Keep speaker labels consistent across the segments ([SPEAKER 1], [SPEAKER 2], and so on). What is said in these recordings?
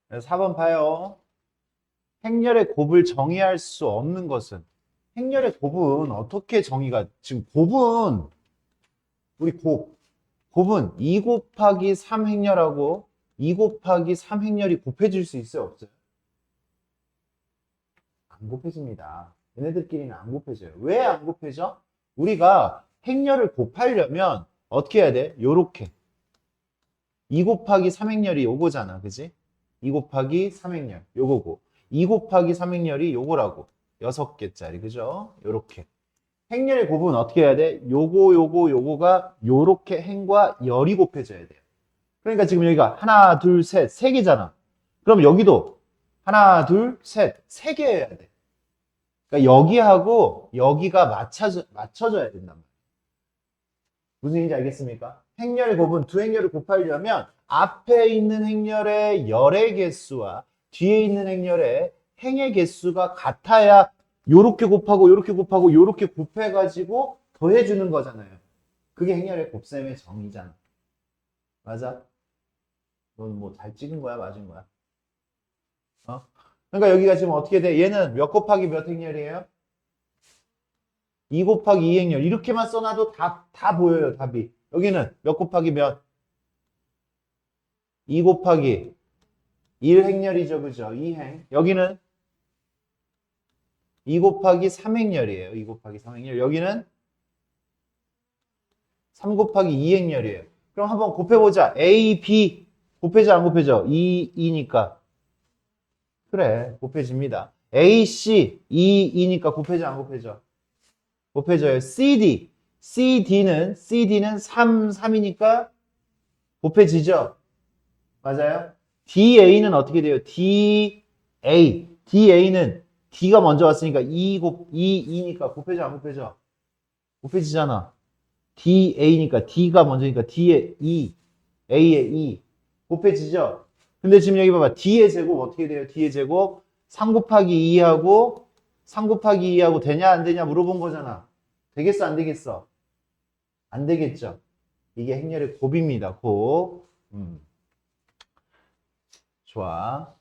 [SPEAKER 1] 그래서 4번 봐요. 행렬의 곱을 정의할 수 없는 것은 행렬의 곱은 어떻게 정의가 지금 곱은 우리 곱은 2 곱하기 3 행렬하고 2 곱하기 3 행렬이 곱해질 수 있어요, 없어요? 안 곱해집니다. 얘네들끼리는 안 곱해져요. 왜 안 곱해져? 우리가 행렬을 곱하려면 어떻게 해야 돼? 요렇게 2 곱하기 3 행렬이 요거잖아, 그지? 2 곱하기 3 행렬 요거고 2 곱하기 3 행렬이 요거라고 6개짜리, 그죠? 요렇게 행렬의 곱은 어떻게 해야 돼? 요거가 요렇게 행과 열이 곱해져야 돼요. 그러니까 지금 여기가 하나, 둘, 셋, 세 개잖아. 그럼 여기도 하나, 둘, 셋, 세 개여야 돼. 그러니까 여기하고 여기가 맞춰져야 된단 말이야. 무슨 얘기인지 알겠습니까? 행렬의 곱은 두 행렬을 곱하려면 앞에 있는 행렬의 열의 개수와 뒤에 있는 행렬의 행의 개수가 같아야 요렇게 곱하고 요렇게 곱하고 요렇게 곱해가지고 더해주는 거잖아요. 그게 행렬의 곱셈의 정의잖아. 맞아? 넌 뭐 잘 찍은 거야? 맞은 거야? 어? 그러니까 여기가 지금 어떻게 돼? 얘는 몇 곱하기 몇 행렬이에요? 2 곱하기 2 행렬. 이렇게만 써놔도 다 보여요, 답이. 여기는 몇 곱하기 몇? 2 곱하기 1 행렬이죠, 그죠? 2행. 여기는 2 곱하기 3 행렬이에요. 2 곱하기 3 행렬. 여기는 3 곱하기 2 행렬이에요. 그럼 한번 곱해보자. A, B. 곱해져, 안 곱해져? 2니까. 그래, 곱해집니다. A, C, 2니까 곱해져, 안 곱해져? 곱해져요. CD. CD는 3이니까 곱해지죠? 맞아요? DA는 어떻게 돼요? DA는 D가 먼저 왔으니까 2니까 곱해져, 안 곱해져? 곱해지잖아. DA니까 D가 먼저니까 D의 2, A의 2. 곱해지죠? 근데 지금 여기 봐봐. D의 제곱 어떻게 돼요? D의 제곱 3 곱하기 2하고 3 곱하기 2하고 되냐 안 되냐 물어본 거잖아. 되겠어 안 되겠어? 안 되겠죠? 이게 행렬의 곱입니다. 곱. 좋아.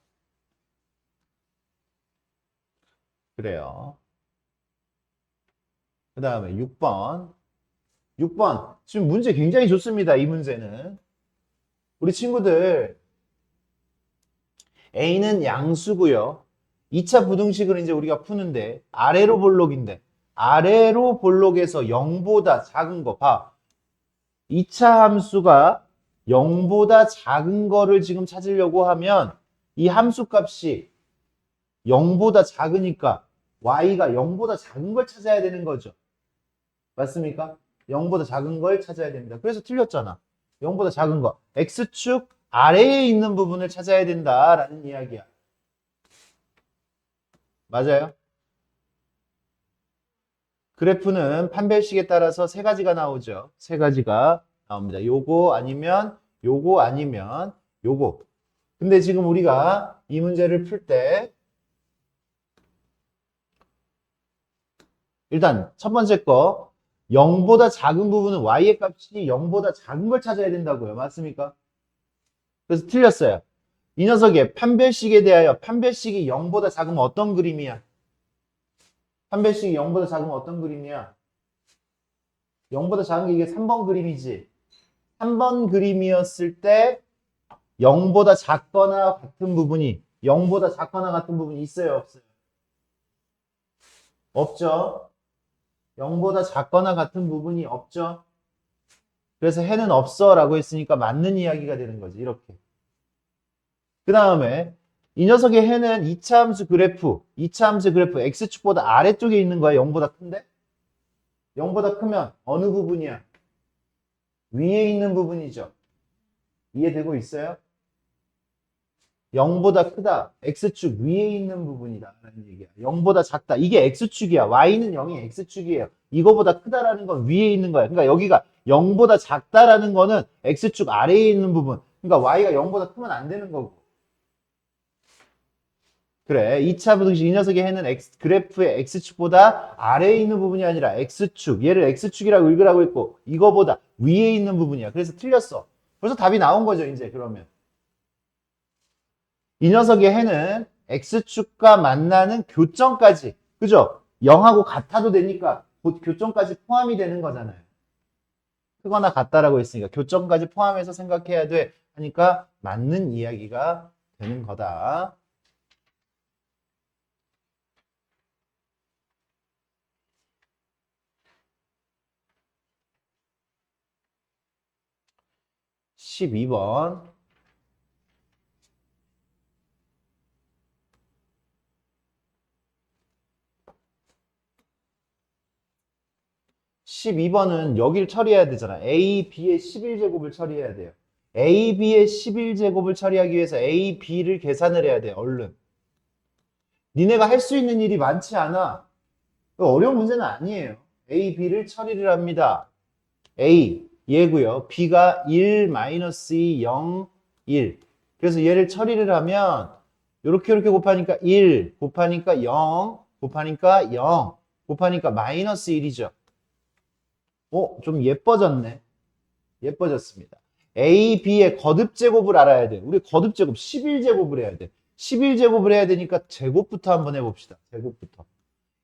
[SPEAKER 1] 그래요. 그 다음에 6번. 6번. 지금 문제 굉장히 좋습니다. 이 문제는. 우리 친구들 A는 양수고요. 2차 부등식을 이제 우리가 푸는데 아래로 볼록인데 아래로 볼록에서 0보다 작은 거 봐. 2차 함수가 0보다 작은 거를 지금 찾으려고 하면 이 함수 값이 0보다 작으니까 y가 0보다 작은 걸 찾아야 되는 거죠. 맞습니까? 0보다 작은 걸 찾아야 됩니다. 그래서 틀렸잖아. 0보다 작은 거. x축 아래에 있는 부분을 찾아야 된다라는 이야기야. 맞아요? 그래프는 판별식에 따라서 세 가지가 나오죠. 세 가지가 나옵니다. 요거 아니면 요거. 근데 지금 우리가 이 문제를 풀 때 일단 첫 번째 거 0보다 작은 부분은 y의 값이 0보다 작은 걸 찾아야 된다고요. 맞습니까? 그래서 틀렸어요. 이 녀석의 판별식에 대하여 판별식이 0보다 작으면 어떤 그림이야? 판별식이 0보다 작으면 어떤 그림이야? 0보다 작은 게 이게 3번 그림이지. 3번 그림이었을 때 0보다 작거나 같은 부분이 0보다 작거나 같은 부분이 있어요, 없어요? 없죠. 0보다 작거나 같은 부분이 없죠. 그래서 해는 없어 라고 했으니까 맞는 이야기가 되는 거지. 이렇게. 그 다음에 이 녀석의 해는 2차 함수 그래프, 2차 함수 그래프 x축보다 아래쪽에 있는 거야. 0보다 큰데? 0보다 크면 어느 부분이야? 위에 있는 부분이죠. 이해되고 있어요? 0보다 크다. x축 위에 있는 부분이다. 라는 얘기야. 0보다 작다. 이게 x축이야. y는 0이 x축이에요. 이거보다 크다라는 건 위에 있는 거야. 그러니까 여기가 0보다 작다라는 거는 x축 아래에 있는 부분. 그러니까 y가 0보다 크면 안 되는 거고. 그래. 2차 부등식 이 녀석의 해는 그래프의 x축보다 아래에 있는 부분이 아니라 x축. 얘를 x축이라고 읽으라고 했고 이거보다 위에 있는 부분이야. 그래서 틀렸어. 벌써 답이 나온 거죠, 이제 그러면. 이 녀석의 해는 x축과 만나는 교점까지, 그죠? 0하고 같아도 되니까 곧 교점까지 포함이 되는 거잖아요. 크거나 같다라고 했으니까 교점까지 포함해서 생각해야 돼 하니까 맞는 이야기가 되는 거다. 12번. 12번은 여기를 처리해야 되잖아. A, B의 11제곱을 처리해야 돼요. A, B의 11제곱을 처리하기 위해서 A, B를 계산을 해야 돼. 얼른. 니네가 할 수 있는 일이 많지 않아. 어려운 문제는 아니에요. A, B를 처리를 합니다. A, 얘고요. B가 1, -2, 0, 1. 그래서 얘를 처리를 하면 이렇게 곱하니까 1, 곱하니까 0, 곱하니까 0, 곱하니까 -1이죠. 좀 예뻐졌네. 예뻐졌습니다. A, B의 거듭제곱을 알아야 돼. 우리 거듭제곱 11제곱을 해야 돼. 11제곱을 해야 되니까 제곱부터 한번 해봅시다. 제곱부터.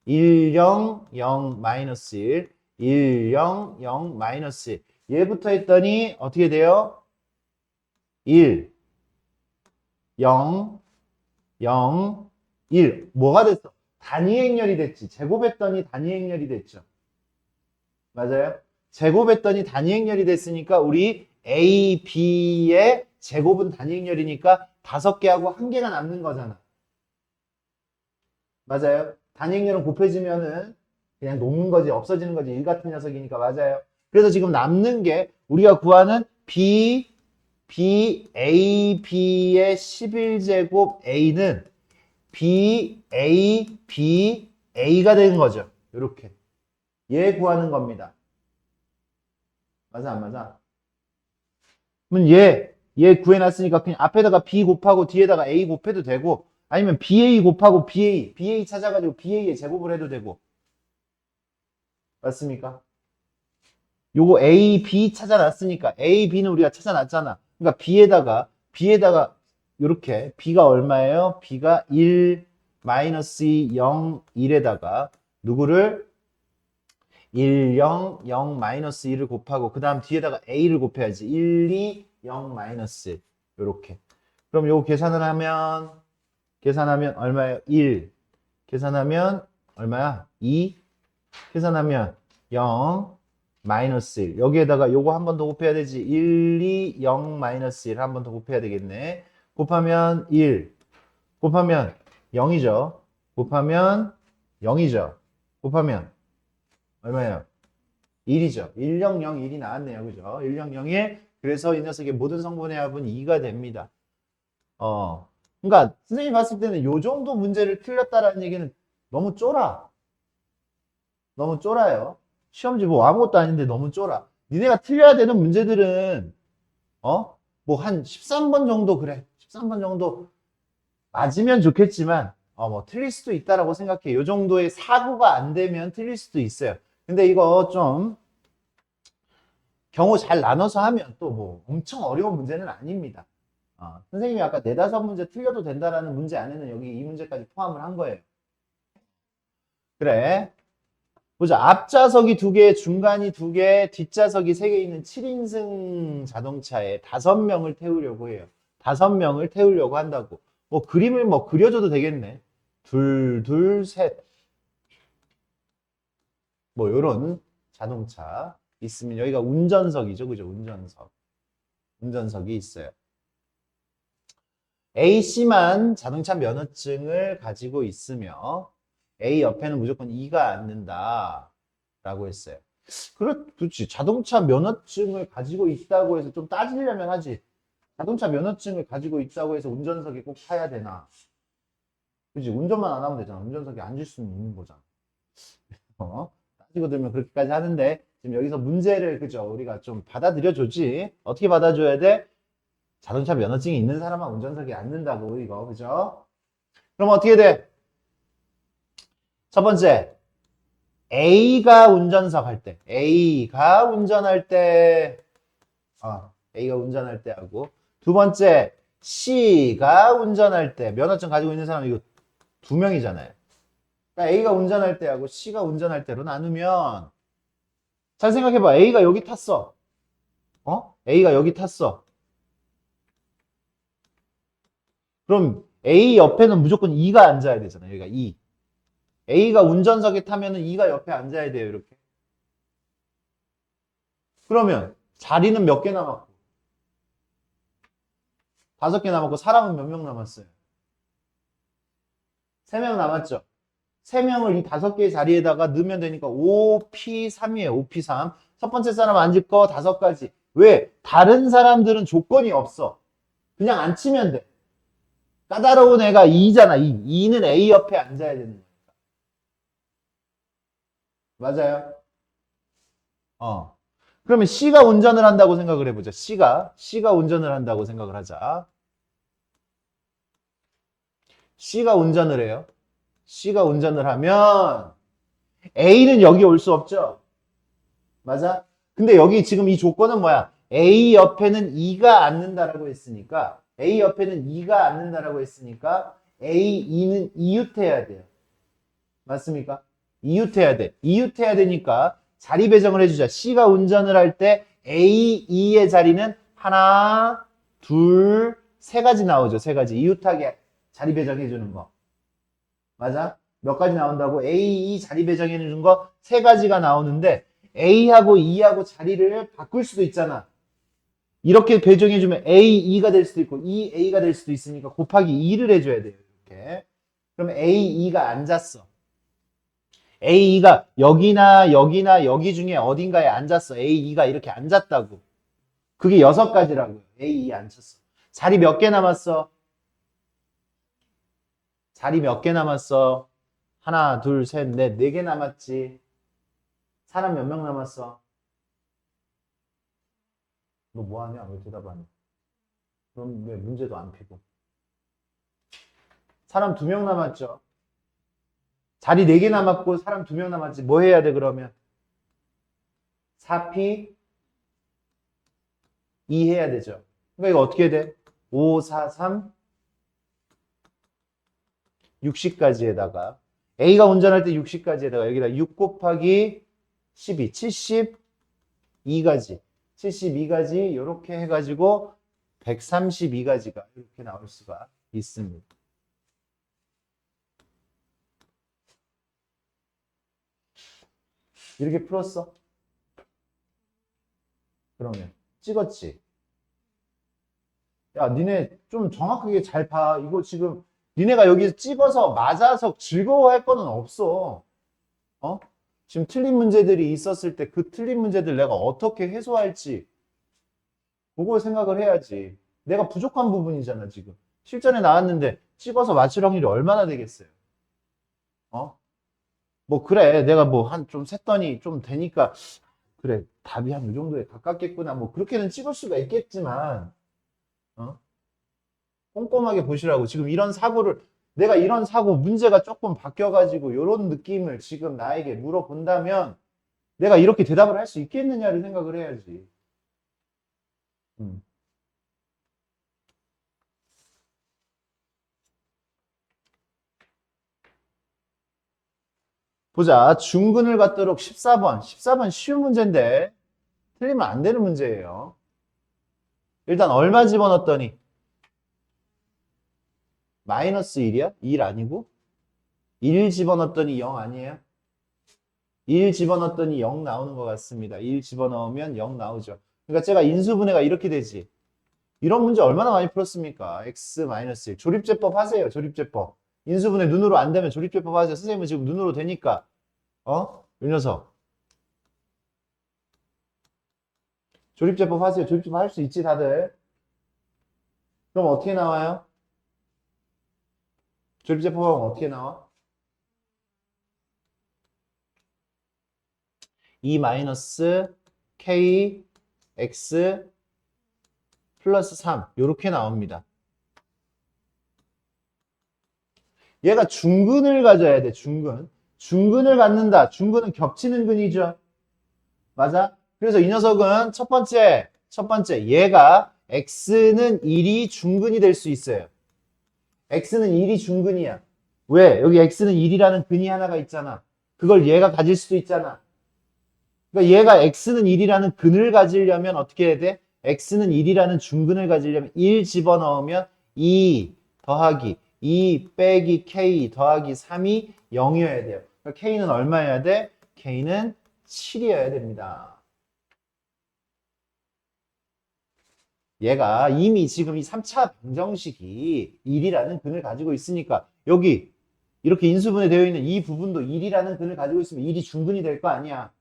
[SPEAKER 1] 1, 0, 0, -1, 1, 0, 0, -1. 얘부터 했더니 어떻게 돼요? 1, 0, 0, 1. 뭐가 됐어? 단위행렬이 됐지. 제곱했더니 단위행렬이 됐죠. 맞아요? 제곱했더니 단위행렬이 됐으니까 우리 A, B의 제곱은 단위행렬이니까 5개하고 1개가 남는 거잖아. 맞아요? 단위행렬은 곱해지면은 그냥 녹는 거지, 없어지는 거지. 일 같은 녀석이니까 맞아요. 그래서 지금 남는 게 우리가 구하는 A, B의 11제곱 A는 B, A, B, A가 되는 거죠. 이렇게. 얘 구하는 겁니다. 맞아, 안 맞아? 그러면 얘 구해놨으니까 그냥 앞에다가 B 곱하고 뒤에다가 A 곱해도 되고, 아니면 BA 곱하고 BA 찾아가지고 BA의 제곱을 해도 되고. 맞습니까? 요거 A, B 찾아놨으니까 A, B는 우리가 찾아놨잖아. 그러니까 B에다가 요렇게 B가 얼마예요? B가 1, -2, 0, 1에다가 누구를 1, 0, 0, -1을 곱하고 그 다음 뒤에다가 A를 곱해야지. 1, 2, 0, -1 요렇게. 그럼 요거 계산하면 얼마예요? 1. 계산하면 얼마야? 2. 계산하면 0, -1. 여기에다가 요거 한 번 더 곱해야 되지. 1, 2, 0, -1 한 번 더 곱해야 되겠네. 곱하면 1. 곱하면 0이죠. 곱하면 0이죠. 곱하면 얼마예요? 1이죠. 1, 0, 0, 1이 나왔네요. 그죠? 1, 0, 0, 1. 그래서 이 녀석의 모든 성분의 합은 2가 됩니다. 그러니까 선생님이 봤을 때는 요 정도 문제를 틀렸다라는 얘기는 너무 쫄아. 너무 쫄아요. 시험지 뭐 아무것도 아닌데 너무 쫄아. 니네가 틀려야 되는 문제들은 뭐 한 13번 정도 그래. 13번 정도 맞으면 좋겠지만 뭐 틀릴 수도 있다라고 생각해. 요 정도의 사고가 안 되면 틀릴 수도 있어요. 근데 이거 좀 경우 잘 나눠서 하면 또 뭐 엄청 어려운 문제는 아닙니다. 선생님이 아까 4-5문제 틀려도 된다라는 문제 안에는 여기 이 문제까지 포함을 한 거예요. 그래. 보자. 앞좌석이 2개, 중간이 2개, 뒷좌석이 3개 있는 7인승 자동차에 5명을 태우려고 해요. 5명을 태우려고 한다고. 뭐 그림을 뭐 그려줘도 되겠네. 둘, 둘, 셋. 뭐 요런 자동차 있으면 여기가 운전석이죠. 그죠? 운전석. 운전석이 있어요. A씨만 자동차 면허증을 가지고 있으며 A 옆에는 무조건 2가 앉는다 라고 했어요. 그렇지. 자동차 면허증을 가지고 있다고 해서 좀 따지려면 하지. 자동차 면허증을 가지고 있다고 해서 운전석에 꼭 타야 되나? 그지? 운전만 안 하면 되잖아. 운전석에 앉을 수는 있는 거잖아. 따지고 들면 그렇게까지 하는데 지금 여기서 문제를 그죠? 우리가 좀 받아들여 주지. 어떻게 받아줘야 돼? 자동차 면허증이 있는 사람만 운전석에 앉는다고 이거 그죠? 그럼 어떻게 돼? 첫 번째 A가 운전석 할 때 A가 운전할 때 하고 두 번째 C가 운전할 때 면허증 가지고 있는 사람 이거 두 명이잖아요. 그러니까 A가 운전할 때하고 C가 운전할 때로 나누면 잘 생각해봐. A가 여기 탔어. A가 여기 탔어. 그럼 A 옆에는 무조건 E가 앉아야 되잖아. 여기가 E. A가 운전석에 타면은 E가 옆에 앉아야 돼요. 이렇게. 그러면 자리는 몇 개 남았고? 5개 남았고 사람은 몇 명 남았어요? 3명 남았죠? 3명을 이 5개의 자리에다가 넣으면 되니까 5P3이에요. 5P3. 첫 번째 사람 앉을 거 5가지. 왜? 다른 사람들은 조건이 없어. 그냥 앉히면 돼. 까다로운 애가 2잖아. 2. 2는 A 옆에 앉아야 되는 거니까. 맞아요? 그러면 C가 운전을 한다고 생각을 해보자. C가 운전을 한다고 생각을 하자. C가 운전을 해요. C가 운전을 하면 A는 여기 올 수 없죠? 맞아? 근데 여기 지금 이 조건은 뭐야? A 옆에는 E가 앉는다라고 했으니까 A 옆에는 E가 앉는다라고 했으니까 A, E는 이웃해야 돼요. 맞습니까? 이웃해야 돼. 이웃해야 되니까 자리 배정을 해주자. C가 운전을 할 때 A, E의 자리는 하나, 둘, 세 가지 나오죠. 세 가지. 이웃하게 자리 배정해 주는 거. 맞아? 몇 가지 나온다고? A, E 자리 배정해 주는 거 세 가지가 나오는데 A하고 E하고 자리를 바꿀 수도 있잖아. 이렇게 배정해 주면 A, E가 될 수도 있고 E, A가 될 수도 있으니까 곱하기 2를 해줘야 돼요. 이렇게. 그러면 A, E가 앉았어. A가 여기나 여기나 여기 중에 어딘가에 앉았어. A가 이렇게 앉았다고. 그게 6가지라고요. A 앉혔어. 자리 몇 개 남았어? 자리 몇 개 남았어? 하나, 둘, 셋, 넷, 4개 남았지. 사람 몇 명 남았어? 너 뭐하냐? 왜 대답 안 해? 그럼 왜 문제도 안 피고? 사람 2명 남았죠? 자리 4개 남았고 사람 2명 남았지. 뭐 해야 돼 그러면? 4P 2 해야 되죠. 그러니까 이거 어떻게 돼? 5, 4, 3, 60까지에다가 A가 운전할 때 60까지에다가 여기다 6 곱하기 12, 72가지. 72가지 이렇게 해가지고 132가지가 이렇게 나올 수가 있습니다. 이렇게 풀었어? 그러면 찍었지? 야, 니네 좀 정확하게 잘 봐. 이거 지금 니네가 여기서 찍어서 맞아서 즐거워할 거는 없어. 지금 틀린 문제들이 있었을 때 그 틀린 문제들 내가 어떻게 해소할지 그걸 생각을 해야지. 내가 부족한 부분이잖아, 지금. 실전에 나왔는데 찍어서 맞출 확률이 얼마나 되겠어요? 뭐 그래 내가 뭐 한 좀 셌더니 좀 되니까 그래 답이 한 이 정도에 가깝겠구나 뭐 그렇게는 찍을 수가 있겠지만 꼼꼼하게 보시라고. 지금 이런 사고를 내가 이런 사고 문제가 조금 바뀌어가지고 이런 느낌을 지금 나에게 물어본다면 내가 이렇게 대답을 할 수 있겠느냐를 생각을 해야지. 음. 보자. 중근을 갖도록 14번. 14번 쉬운 문제인데 틀리면 안 되는 문제예요. 일단 얼마 집어넣었더니 마이너스 1이야? 1 아니고? 1 집어넣었더니 0 아니에요? 1 집어넣었더니 0 나오는 것 같습니다. 1 집어넣으면 0 나오죠. 그러니까 제가 인수분해가 이렇게 되지. 이런 문제 얼마나 많이 풀었습니까? x-1. 조립제법 하세요. 조립제법. 인수분해 눈으로 안 되면 조립제법 하세요. 선생님은 지금 눈으로 되니까. 이 녀석. 조립제법 하세요. 조립제법 할 수 있지 다들. 그럼 어떻게 나와요? 조립제법하면 어떻게 나와? 2 마이너스 k x 플러스 3 이렇게 나옵니다. 얘가 중근을 가져야 돼. 중근을 갖는다. 중근은 겹치는 근이죠. 맞아? 그래서 이 녀석은 첫 번째 얘가 x는 1이 중근이 될 수 있어요. x는 1이 중근이야. 왜? 여기 x는 1이라는 근이 하나가 있잖아. 그걸 얘가 가질 수도 있잖아. 그러니까 얘가 x는 1이라는 근을 가지려면 어떻게 해야 돼? x는 1이라는 중근을 가지려면 1 집어넣으면 2 더하기 2 빼기 k 더하기 3이 0이어야 돼요. 그러니까 k는 얼마여야 돼? k는 7이어야 됩니다. 얘가 이미 지금 이 3차 방정식이 1이라는 근을 가지고 있으니까 여기 이렇게 인수분해 되어 있는 이 부분도 1이라는 근을 가지고 있으면 1이 중근이 될 거 아니야.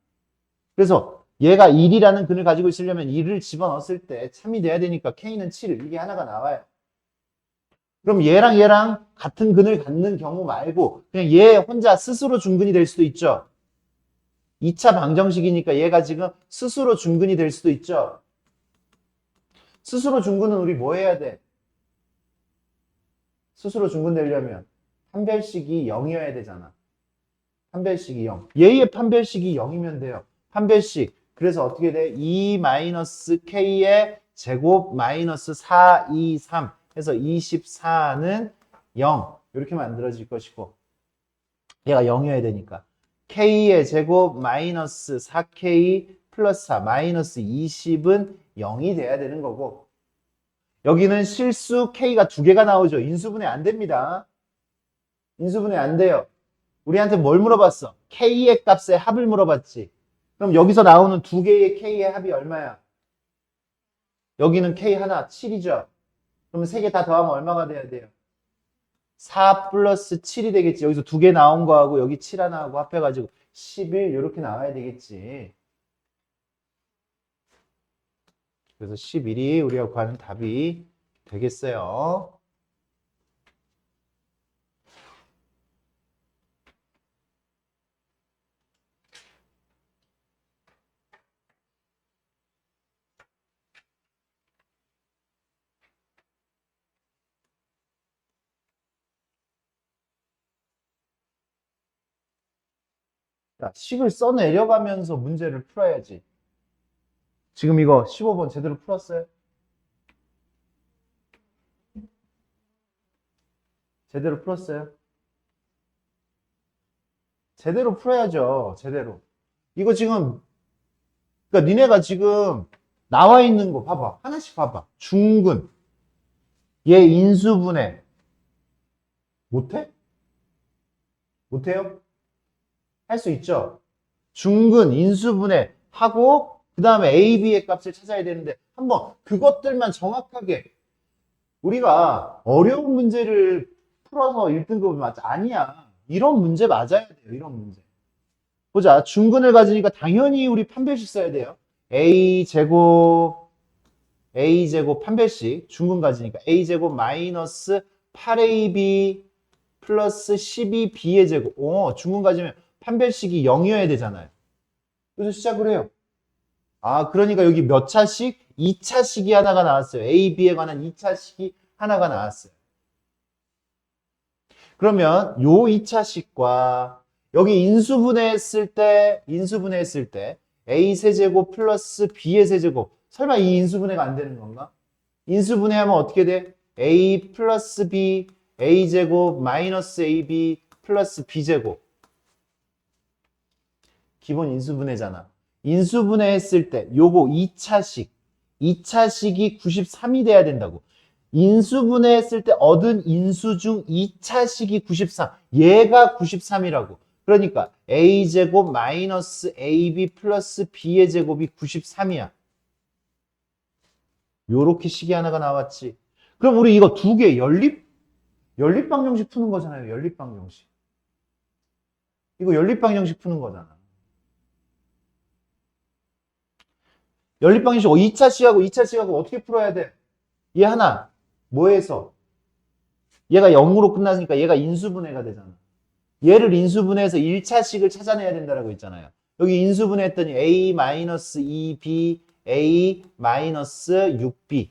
[SPEAKER 1] 그래서 얘가 1이라는 근을 가지고 있으려면 1을 집어넣었을 때 참이 돼야 되니까 k는 7, 이게 하나가 나와요. 그럼 얘랑 얘랑 같은 근을 갖는 경우 말고 그냥 얘 혼자 스스로 중근이 될 수도 있죠. 2차 방정식이니까 얘가 지금 스스로 중근이 될 수도 있죠. 스스로 중근은 우리 뭐 해야 돼? 스스로 중근 되려면 판별식이 0이어야 되잖아. 판별식이 0. 얘의 판별식이 0이면 돼요. 판별식. 그래서 어떻게 돼? 2-k의 제곱 마이너스 4, 2, 3 해서 24는 0. 이렇게 만들어질 것이고 얘가 0이어야 되니까 k의 제곱 마이너스 4k 플러스 4 마이너스 20은 0이 돼야 되는 거고 여기는 실수 k가 두 개가 나오죠. 인수분해 안 됩니다. 인수분해 안 돼요. 우리한테 뭘 물어봤어? k의 값의 합을 물어봤지. 그럼 여기서 나오는 두 개의 k의 합이 얼마야? 여기는 k 하나 7이죠. 그러면 세 개 다 더하면 얼마가 돼야 돼요? 4 플러스 7이 되겠지. 여기서 두 개 나온 거하고 여기 7 하나하고 합해가지고 11 이렇게 나와야 되겠지. 그래서 11이 우리가 구하는 답이 되겠어요. 자, 식을 써내려가면서 문제를 풀어야지. 지금 이거 15번 제대로 풀었어요? 제대로 풀었어요? 제대로 풀어야죠. 제대로. 이거 지금 그러니까 니네가 지금 나와 있는 거 봐봐. 하나씩 봐봐. 중근. 얘 인수분해. 못해? 못해요? 할 수 있죠? 중근, 인수분해 하고 그 다음에 A, B의 값을 찾아야 되는데 한번 그것들만 정확하게 우리가 어려운 문제를 풀어서 1등급을 맞자. 아니야. 이런 문제 맞아야 돼요. 이런 문제. 보자. 중근을 가지니까 당연히 우리 판별식 써야 돼요. A제곱 판별식 중근 가지니까 A제곱 마이너스 8AB 플러스 12B의 제곱. 중근 가지면 판별식이 0이어야 되잖아요. 그래서 시작을 해요. 아, 그러니까 여기 몇 차식? 2차식이 하나가 나왔어요. A, B에 관한 2차식이 하나가 나왔어요. 그러면 요 2차식과 여기 인수분해했을 때 A 세제곱 플러스 B의 세제곱. 설마 이 인수분해가 안 되는 건가? 인수분해하면 어떻게 돼? A 플러스 B, A제곱 마이너스 AB 플러스 B제곱. 기본 인수분해잖아. 인수분해했을 때 요거 2차식이 93이 돼야 된다고. 인수분해했을 때 얻은 인수 중 2차식이 93. 얘가 93이라고. 그러니까 A제곱 마이너스 AB 플러스 B의 제곱이 93이야. 요렇게 식이 하나가 나왔지. 그럼 우리 이거 두 개 연립방정식 푸는 거잖아요. 연립방정식. 이거 연립방정식 푸는 거잖아. 연립방정식 2차식하고 어떻게 풀어야 돼? 얘 하나 뭐해서? 얘가 0으로 끝나니까 얘가 인수분해가 되잖아. 얘를 인수분해해서 1차식을 찾아내야 된다고 했잖아요. 여기 인수분해했더니 A-2B, A-6B는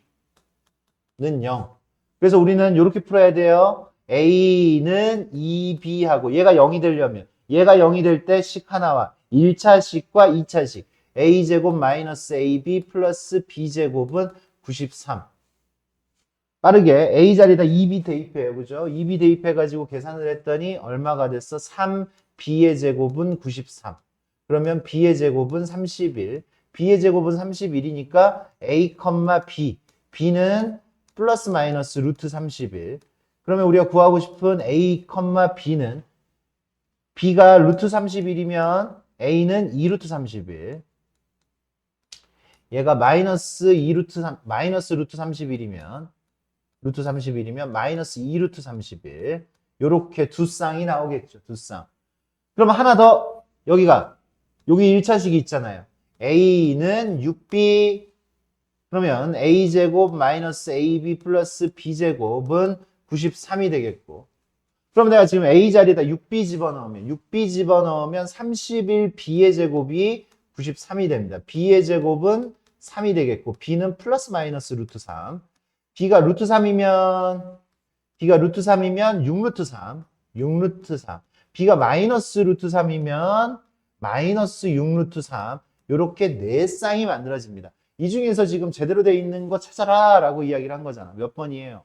[SPEAKER 1] 0. 그래서 우리는 이렇게 풀어야 돼요. A는 2B하고 얘가 0이 되려면 얘가 0이 될 때 식 하나와 1차식과 2차식 A제곱 마이너스 AB 플러스 B제곱은 93. 빠르게 A 자리에다 2B 대입해요. 그죠? 2B 대입해가지고 계산을 했더니 얼마가 됐어? 3B의 제곱은 93. 그러면 B의 제곱은 31. B의 제곱은 31이니까 A, B. B는 플러스 마이너스 루트 31. 그러면 우리가 구하고 싶은 A, B는 B가 루트 31이면 A는 2루트 31. 얘가 마이너스 2루트 3, 마이너스 루트 31이면 루트 31이면 마이너스 2루트 31. 요렇게 두 쌍이 나오겠죠. 두 쌍. 그러면 하나 더 여기가 여기 1차식이 있잖아요. A는 6B 그러면 A제곱 마이너스 AB 플러스 B제곱은 93이 되겠고 그럼 내가 지금 A 자리에다 6B 집어넣으면 31B의 제곱이 93이 됩니다. B의 제곱은 3이 되겠고 B는 플러스 마이너스 루트 3. B가 루트 3이면 6루트 3. 6루트 3. B가 마이너스 루트 3이면 마이너스 6루트 3. 요렇게 네 쌍이 만들어집니다. 이 중에서 지금 제대로 돼 있는 거 찾아라 라고 이야기를 한 거잖아. 몇 번이에요?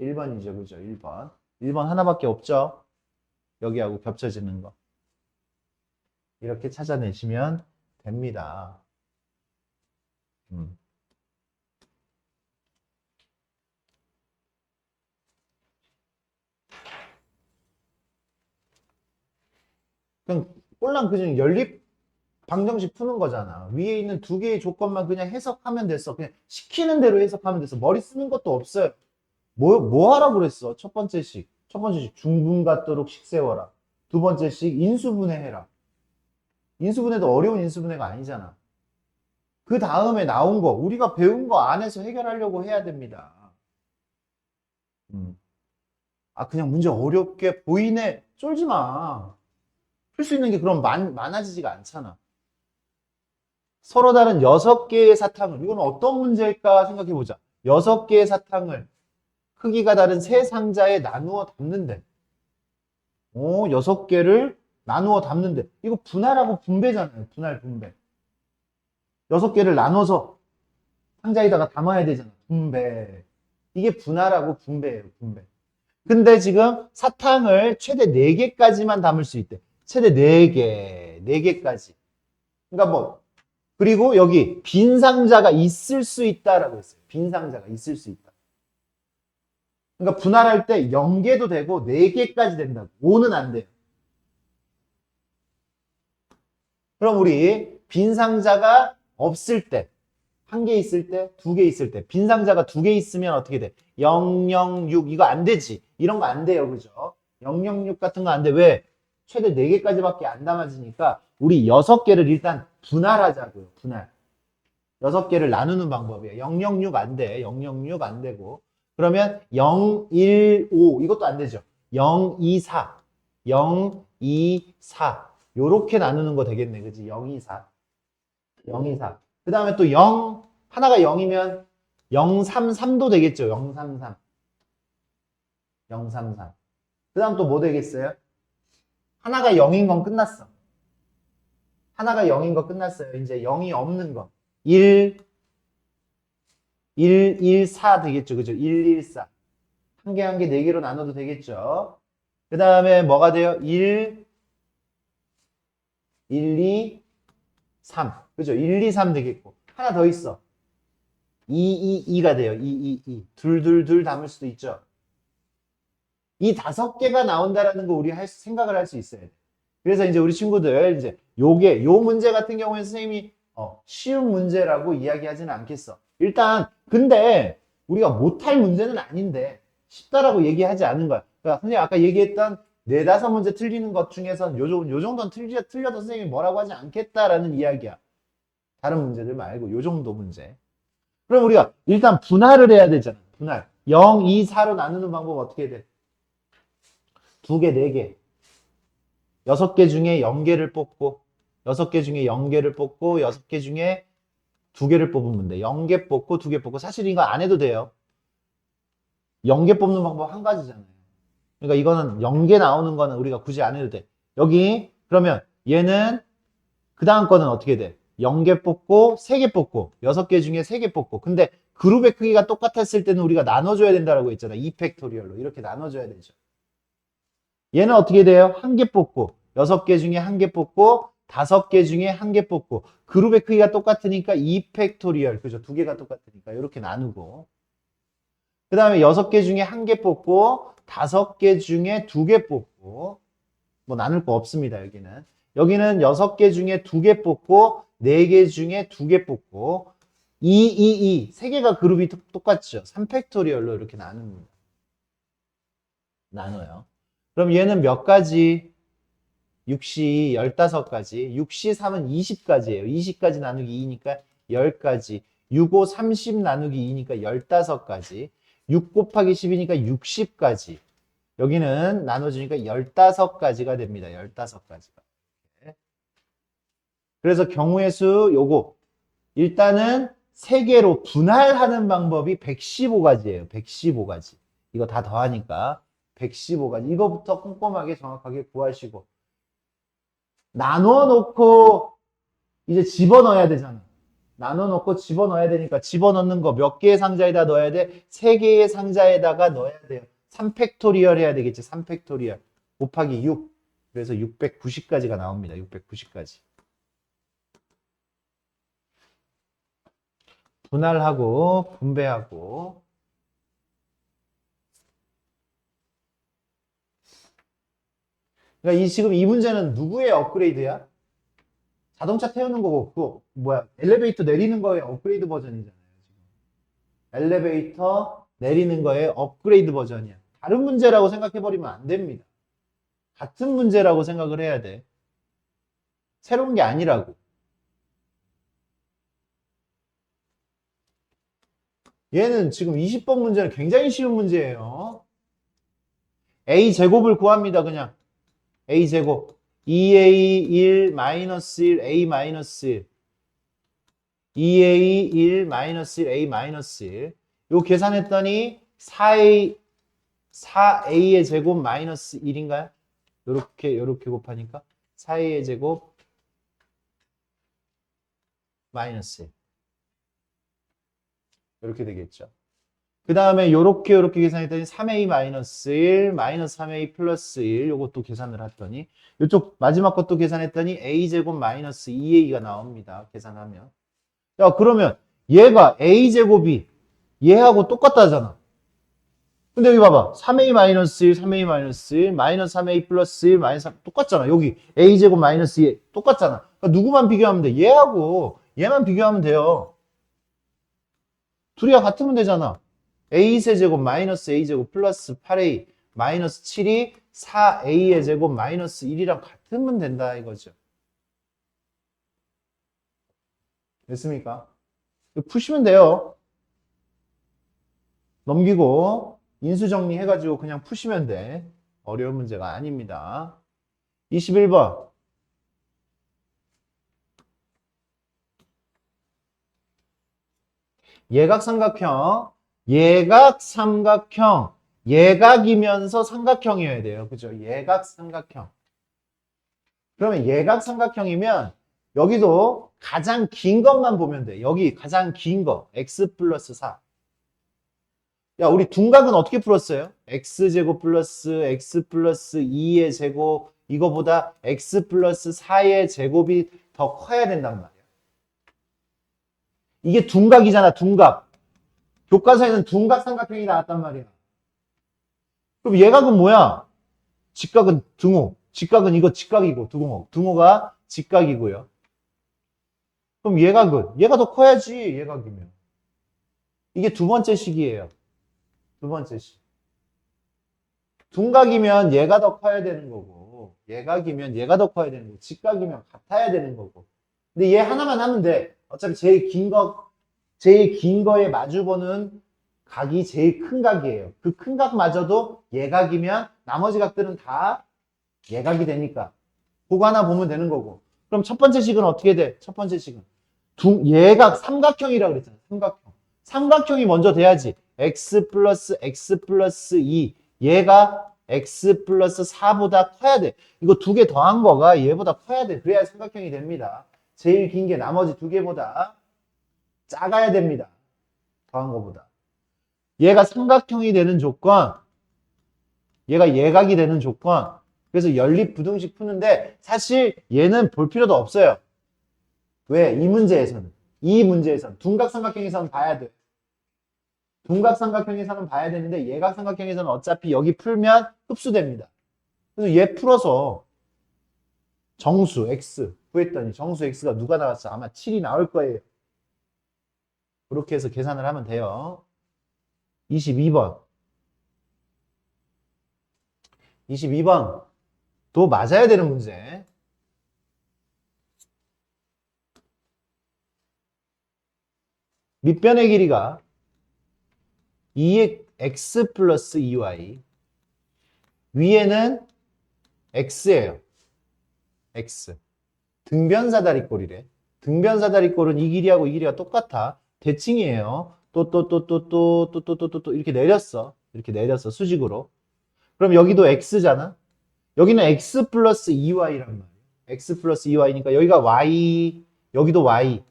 [SPEAKER 1] 1번이죠. 그죠? 1번. 1번 하나밖에 없죠? 여기하고 겹쳐지는 거. 이렇게 찾아내시면 됩니다. 그냥 꼴랑 그냥 연립 방정식 푸는 거잖아. 위에 있는 두 개의 조건만 그냥 해석하면 됐어. 그냥 시키는 대로 해석하면 됐어. 머리 쓰는 것도 없어요. 뭐 하라고 그랬어? 첫 번째 식 중분 같도록 식 세워라. 두 번째 식 인수분해해라. 인수분해도 어려운 인수분해가 아니잖아. 그 다음에 나온 거, 우리가 배운 거 안에서 해결하려고 해야 됩니다. 그냥 문제 어렵게 보이네. 쫄지 마. 풀 수 있는 게 그럼 많아지지가 않잖아. 서로 다른 6개의 사탕을, 이건 어떤 문제일까 생각해보자. 6개의 사탕을 크기가 다른 세 상자에 나누어 담는데. 6개를 나누어 담는데. 이거 분할하고 분배잖아요. 분할, 분배. 6개를 나눠서 상자에다가 담아야 되잖아. 분배. 이게 분할하고 분배예요. 분배. 근데 지금 사탕을 최대 4개까지만 담을 수 있대. 최대 4개. 4개까지. 그러니까 뭐 그리고 여기 빈 상자가 있을 수 있다라고 했어요. 빈 상자가 있을 수 있다. 그러니까 분할할 때 0개도 되고 4개까지 된다고. 5는 안 돼요. 그럼 우리 빈 상자가 없을 때, 1개 있을 때, 2개 있을 때, 빈 상자가 2개 있으면 어떻게 돼? 006 이거 안 되지. 이런 거 안 돼요. 그죠? 006 같은 거 안 돼. 왜? 최대 4개까지밖에 안 담아지니까 우리 6개를 일단 분할하자고요. 분할. 6개를 나누는 방법이에요. 006 안 돼. 006 안 되고. 그러면 015 이것도 안 되죠. 024 024 요렇게 나누는 거 되겠네. 그치? 024 024 그 다음에 또 0 하나가 0이면 033도 되겠죠. 033 033 그 다음 또 뭐 되겠어요? 하나가 0인 건 끝났어. 하나가 0인 거 끝났어요. 이제 0이 없는 거. 114 되겠죠. 그죠? 114. 한 개 한 개 4개로 나눠도 되겠죠. 그 다음에 뭐가 돼요? 1, 2, 3. 그죠? 1, 2, 3 되겠고. 하나 더 있어. 2가 돼요. 2. 둘 담을 수도 있죠. 이 5개가 나온다라는 거 우리 생각을 할 수 있어야 돼. 그래서 이제 우리 친구들 이제 요 문제 같은 경우에 선생님이 쉬운 문제라고 이야기하지는 않겠어. 일단 근데 우리가 못할 문제는 아닌데 쉽다라고 얘기하지 않은 거야. 그러니까 선생님 아까 얘기했던 4, 5문제 틀리는 것 중에선 요 정도는 틀려도 선생님이 뭐라고 하지 않겠다라는 이야기야. 다른 문제들 말고 요 정도 문제. 그럼 우리가 일단 분할을 해야 되잖아. 분할. 0, 2, 4로 나누는 방법 어떻게 돼? 2개, 4개. 6개 중에 0개를 뽑고 6개 중에 0개를 뽑고 6개 중에 2개를 뽑으면 돼. 0개 뽑고 2개 뽑고 사실 이거 안 해도 돼요. 0개 뽑는 방법 한 가지잖아요. 그러니까 이거는 0개 나오는 거는 우리가 굳이 안 해도 돼. 여기 그러면 얘는 그 다음 거는 어떻게 돼? 0개 뽑고 3개 뽑고 6개 중에 3개 뽑고. 근데 그룹의 크기가 똑같았을 때는 우리가 나눠줘야 된다고 했잖아. 2팩토리얼로 이렇게 나눠줘야 되죠. 얘는 어떻게 돼요? 1개 뽑고 6개 중에 1개 뽑고 5개 중에 1개 뽑고 그룹의 크기가 똑같으니까 2팩토리얼. 그죠? 2개가 똑같으니까 이렇게 나누고, 그 다음에 6개 중에 1개 뽑고 5개 중에 2개 뽑고, 뭐 나눌 거 없습니다. 여기는 6개 중에 2개 뽑고 4개 중에 2개 뽑고 3개가 그룹이 똑같죠. 3팩토리얼로 이렇게 나눠요. 그럼 얘는 몇 가지? 6시 15가지. 6시 3은 20가지예요. 20가지 나누기 2니까 10가지. 6, 5, 30 나누기 2니까 15가지. 6 곱하기 10이니까 60가지. 여기는 나눠주니까 15가지가 됩니다. 15가지가. 그래서 경우의 수 요거. 일단은 3개로 분할하는 방법이 115가지예요. 115가지. 이거 다 더하니까 115가지. 이거부터 꼼꼼하게 정확하게 구하시고. 나눠 놓고 이제 집어넣어야 되잖아. 나눠 놓고 집어넣어야 되니까 집어넣는 거 몇 개의 상자에다 넣어야 돼? 3개의 상자에다가 넣어야 돼요. 3팩토리얼 해야 되겠지. 3팩토리얼 곱하기 6. 그래서 690까지가 나옵니다. 690까지. 분할하고 분배하고. 그러니까 지금 이 문제는 누구의 업그레이드야? 자동차 태우는 거고, 그거 뭐야? 엘리베이터 내리는 거의 업그레이드 버전이잖아요. 지금. 엘리베이터 내리는 거의 업그레이드 버전이야. 다른 문제라고 생각해버리면 안 됩니다. 같은 문제라고 생각을 해야 돼. 새로운 게 아니라고. 얘는 지금 20번 문제는 굉장히 쉬운 문제예요. A제곱을 구합니다. 그냥 A제곱 2A1 마이너스 1 A 마이너스 1 2A1 마이너스 1 A 마이너스 1 요 계산했더니 4A의 제곱 마이너스 1인가요? 요렇게 곱하니까 4A의 제곱 마이너스 1 이렇게 되겠죠. 그 다음에 요렇게 계산했더니 3A 마이너스 1 마이너스 3A 플러스 1 요것도 계산을 했더니 요쪽 마지막 것도 계산했더니 A제곱 마이너스 2A가 나옵니다. 계산하면. 야, 그러면 얘가 A제곱이 얘하고 똑같다잖아. 근데 여기 봐봐. 3A 마이너스 1, 3A 마이너스 1, 마이너스 3A 플러스 1, 마이너스 3 똑같잖아. 여기 A제곱 마이너스 2 똑같잖아. 그러니까 누구만 비교하면 돼? 얘하고 얘만 비교하면 돼요. 둘이 다 같으면 되잖아. A세제곱 마이너스 A제곱 플러스 8A 마이너스 7이 4A의 제곱 마이너스 1이랑 같으면 된다 이거죠. 됐습니까? 푸시면 돼요. 넘기고 인수정리 해가지고 그냥 푸시면 돼. 어려운 문제가 아닙니다. 21번. 예각삼각형. 예각삼각형. 예각이면서 삼각형이어야 돼요. 그죠? 예각삼각형. 그러면 예각삼각형이면 여기도 가장 긴 것만 보면 돼. 여기 가장 긴 거. x 플러스 4. 야, 우리 둔각은 어떻게 풀었어요? x제곱 플러스 x 플러스 2의 제곱 이거보다 x 플러스 4의 제곱이 더 커야 된단 말이야. 이게 둔각이잖아. 둔각. 교과서에는 둔각 삼각형이 나왔단 말이야. 그럼 예각은 뭐야? 직각은 등호. 직각은 이거 직각이고 등호가 직각이고요. 그럼 예각은? 얘가 더 커야지. 예각이면. 이게 두 번째 식이에요. 두 번째 식. 둔각이면 얘가 더 커야 되는 거고 예각이면 얘가 더 커야 되는 거고 직각이면 같아야 되는 거고. 근데 얘 하나만 하면 돼. 어차피 제일 긴 거에 마주보는 각이 제일 큰 각이에요. 그 큰 각마저도 예각이면 나머지 각들은 다 예각이 되니까 그거 하나 보면 되는 거고. 그럼 첫 번째 식은 어떻게 돼? 첫 번째 식은 예각 삼각형이라고 그랬잖아. 삼각형. 삼각형이 먼저 돼야지. x 플러스 2 얘가 x 플러스 4보다 커야 돼. 이거 두 개 더한 거가 얘보다 커야 돼. 그래야 삼각형이 됩니다. 제일 긴 게 나머지 두 개보다 작아야 됩니다. 더한 거보다. 얘가 삼각형이 되는 조건, 얘가 예각이 되는 조건. 그래서 연립부등식 푸는데 사실 얘는 볼 필요도 없어요. 왜? 이 문제에서는. 이 문제에서는. 둔각삼각형에서는 봐야 돼. 둔각삼각형에서는 봐야 되는데 예각삼각형에서는 어차피 여기 풀면 흡수됩니다. 그래서 얘 풀어서 정수 x 구했더니 정수 x가 누가 나왔어? 아마 7이 나올 거예요. 그렇게 해서 계산을 하면 돼요. 22번. 22번도 맞아야 되는 문제. 밑변의 길이가 2x 플러스 2y. 위에는 x예요. x. 등변사다리꼴이래. 등변사다리꼴은 이 길이하고 이 길이가 똑같아. 대칭이에요. 또 이렇게 내렸어. 이렇게 내렸어. 수직으로. 그럼 여기도 x잖아. 여기는 x 플러스 2y란 말이야. x 플러스 2y니까 여기가 y, 여기도 y.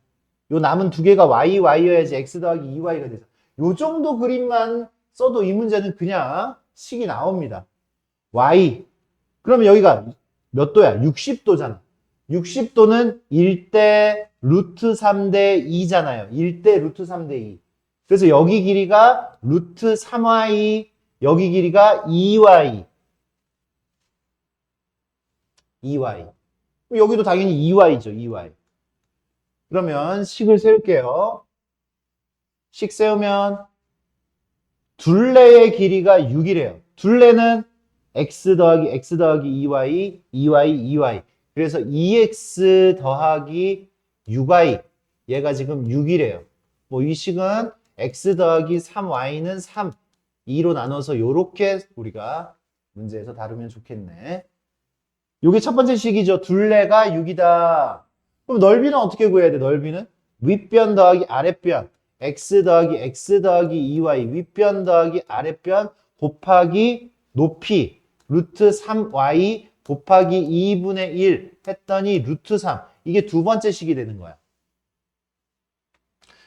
[SPEAKER 1] 요 남은 두 개가 y여야지 x 더하기 2y가 되죠. 요 정도 그림만 써도 이 문제는 그냥 식이 나옵니다. y. 그러면 여기가 몇 도야? 60도잖아. 60도는 1대 루트 3대 2잖아요. 1대 루트 3대 2. 그래서 여기 길이가 루트 3y, 여기 길이가 2y. 2y. 여기도 당연히 2y죠. 2y. 그러면 식을 세울게요. 식 세우면 둘레의 길이가 6이래요. 둘레는 x 더하기 2y, 2y. 그래서 2x 더하기 6y. 얘가 지금 6이래요. 뭐 이 식은 x 더하기 3y는 3. 2로 나눠서 이렇게 우리가 문제에서 다루면 좋겠네. 요게 첫 번째 식이죠. 둘레가 6이다. 그럼 넓이는 어떻게 구해야 돼? 넓이는 윗변 더하기 아랫변. x 더하기 2y. 윗변 더하기 아랫변 곱하기 높이. 루트 3y 곱하기 2분의 1 했더니 루트 3. 이게 두 번째 식이 되는 거야.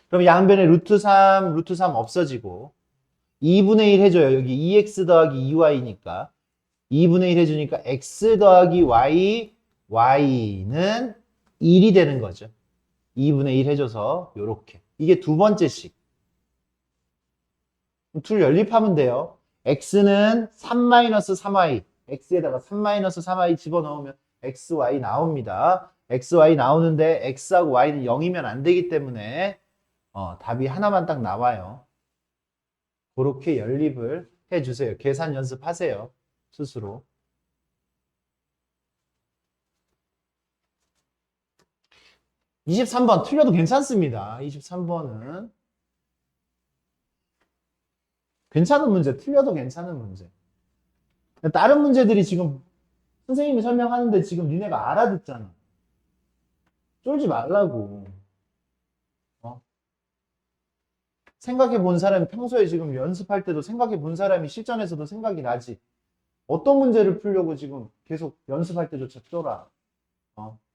[SPEAKER 1] 그럼 양변에 루트 3 없어지고 2분의 1 해줘요. 여기 2x 더하기 2y니까 2분의 1 해주니까 x 더하기 y, y는 1이 되는 거죠. 2분의 1 해줘서 요렇게. 이게 두 번째 식. 둘 연립하면 돼요. x는 3-3y. x에다가 3-3y 집어넣으면 xy 나옵니다. xy 나오는데 x하고 y는 0이면 안 되기 때문에 답이 하나만 딱 나와요. 그렇게 연립을 해주세요. 계산 연습하세요. 스스로. 23번 틀려도 괜찮습니다. 23번은 괜찮은 문제, 틀려도 괜찮은 문제. 다른 문제들이 지금 선생님이 설명하는데 지금 니네가 알아듣잖아. 쫄지 말라고. 생각해 본 사람이 평소에 지금 연습할 때도 생각해 본 사람이 실전에서도 생각이 나지. 어떤 문제를 풀려고 지금 계속 연습할 때조차 쫄아.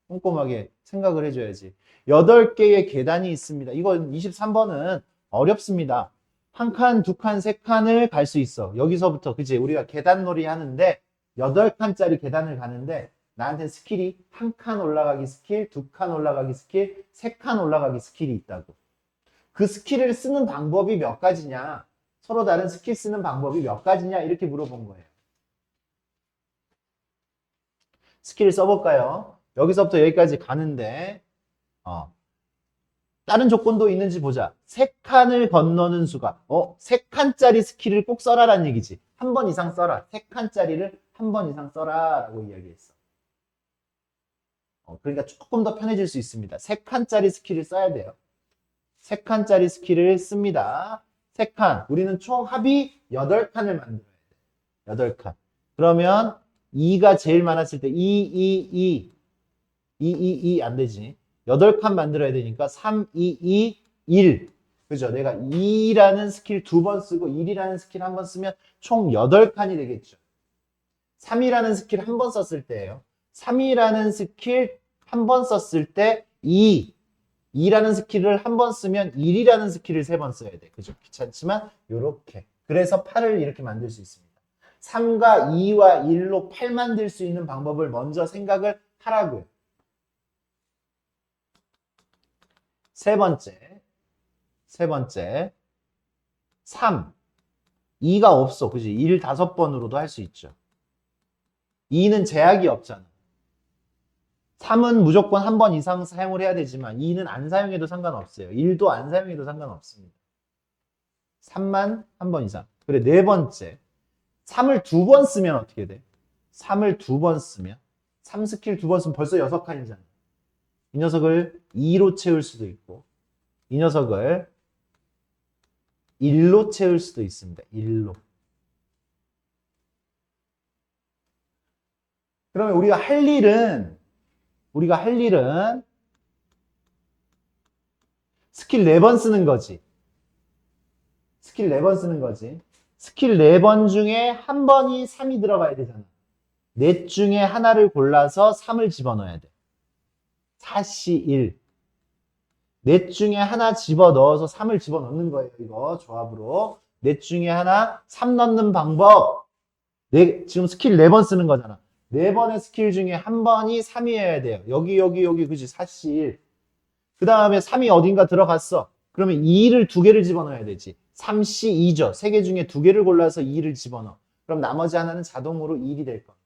[SPEAKER 1] 꼼꼼하게 생각을 해줘야지. 8개의 계단이 있습니다. 이건 23번은 어렵습니다. 한 칸, 두 칸, 세 칸을 갈 수 있어. 여기서부터, 그치? 우리가 계단놀이 하는데 8칸짜리 계단을 가는데 나한테 스킬이 한 칸 올라가기 스킬, 두 칸 올라가기 스킬, 세 칸 올라가기 스킬이 있다고. 그 스킬을 쓰는 방법이 몇 가지냐? 서로 다른 스킬 쓰는 방법이 몇 가지냐? 이렇게 물어본 거예요. 스킬을 써볼까요? 여기서부터 여기까지 가는데 다른 조건도 있는지 보자. 3칸을 건너는 수가 3칸짜리 스킬을 꼭 써라라는 얘기지. 한 번 이상 써라. 3칸짜리를 한 번 이상 써라 라고 이야기했어. 그러니까 조금 더 편해질 수 있습니다. 3칸짜리 스킬을 써야 돼요. 3칸짜리 스킬을 씁니다. 3칸. 우리는 총 합이 8칸을 만들어야 돼. 8칸. 그러면 2가 제일 많았을 때 2 안 되지. 8칸 만들어야 되니까 3, 2, 1. 그죠? 내가 2라는 스킬 2번 쓰고 1이라는 스킬 한 번 쓰면 총 8칸이 되겠죠. 3이라는 스킬 한 번 썼을 때예요. 3이라는 스킬 한 번 썼을 때 2라는 스킬을 한 번 쓰면 1이라는 스킬을 3번 써야 돼. 그죠? 귀찮지만 요렇게. 그래서 8을 이렇게 만들 수 있습니다. 3과 2와 1로 8 만들 수 있는 방법을 먼저 생각을 하라고요. 세 번째, 3. 2가 없어. 그지? 1 5번으로도 할 수 있죠. 2는 제약이 없잖아. 3은 무조건 한 번 이상 사용을 해야 되지만 2는 안 사용해도 상관없어요. 1도 안 사용해도 상관없습니다. 3만 한 번 이상. 그래, 네 번째. 3을 2번 쓰면 어떻게 돼? 3을 2번 쓰면 3 스킬 2번 쓰면 벌써 6칸이잖아. 이 녀석을 2로 채울 수도 있고 이 녀석을 1로 채울 수도 있습니다. 1로. 그러면 우리가 할 일은 스킬 4번 쓰는 거지. 스킬 4번 쓰는 거지. 스킬 4번 중에 한 번이 3이 들어가야 되잖아. 넷 중에 하나를 골라서 3을 집어넣어야 돼. 4시 1. 넷 중에 하나 집어넣어서 3을 집어넣는 거예요. 이거 조합으로. 넷 중에 하나 3 넣는 방법. 지금 스킬 4번 쓰는 거잖아. 4번의 스킬 중에 한 번이 3이어야 돼요. 여기 그지? 4시 1. 그 다음에 3이 어딘가 들어갔어. 그러면 2를 2개를 집어넣어야 되지. 3시 2죠. 3개 중에 2개를 골라서 2를 집어넣어. 그럼 나머지 하나는 자동으로 1이 될 겁니다.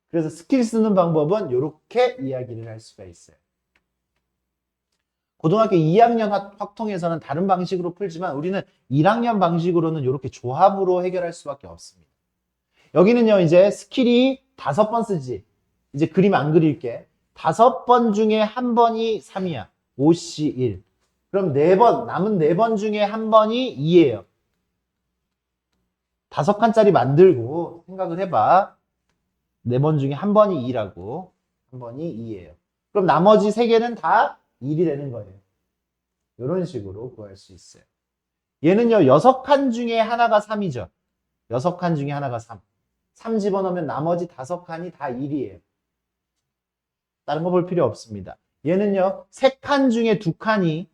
[SPEAKER 1] 그래서 스킬 쓰는 방법은 이렇게 이야기를 할 수가 있어요. 고등학교 2학년 확통에서는 다른 방식으로 풀지만 우리는 1학년 방식으로는 이렇게 조합으로 해결할 수밖에 없습니다. 여기는요, 이제 스킬이 5번 쓰지. 이제 그림 안 그릴게. 5번 중에 한 번이 3이야. 5시 1. 그럼 4번, 남은 4번 중에 한 번이 2예요. 5칸짜리 만들고 생각을 해봐. 4번 중에 한 번이 2라고. 한 번이 2예요. 그럼 나머지 3개는 다 1이 되는 거예요. 이런 식으로 구할 수 있어요. 얘는요, 6칸 중에 하나가 3이죠. 6칸 중에 하나가 3. 3 집어넣으면 나머지 5칸이 다 1이에요. 다른 거 볼 필요 없습니다. 얘는요, 3칸 중에 2칸이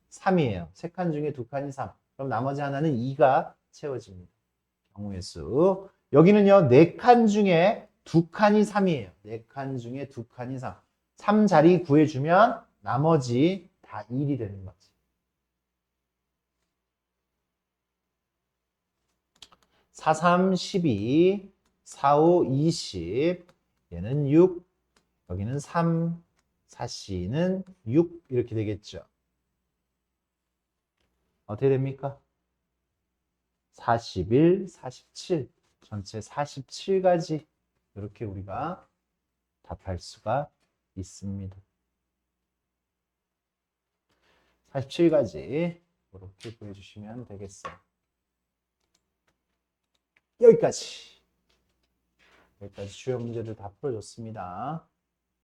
[SPEAKER 1] 3이에요. 3칸 중에 2칸이 3. 그럼 나머지 하나는 2가 채워집니다. 경우의 수. 여기는요, 4칸 중에 2칸이 3이에요. 4칸 중에 2칸이 3. 3 자리 구해주면 나머지 다 1이 되는 거지. 4, 3, 12, 4, 5, 20. 얘는 6. 여기는 3, 4C는 6 이렇게 되겠죠. 어떻게 됩니까? 41, 47 전체 47가지 이렇게 우리가 답할 수가 있습니다. 47가지 이렇게 구해주시면 되겠어요. 여기까지 주요 문제들 다 풀어줬습니다.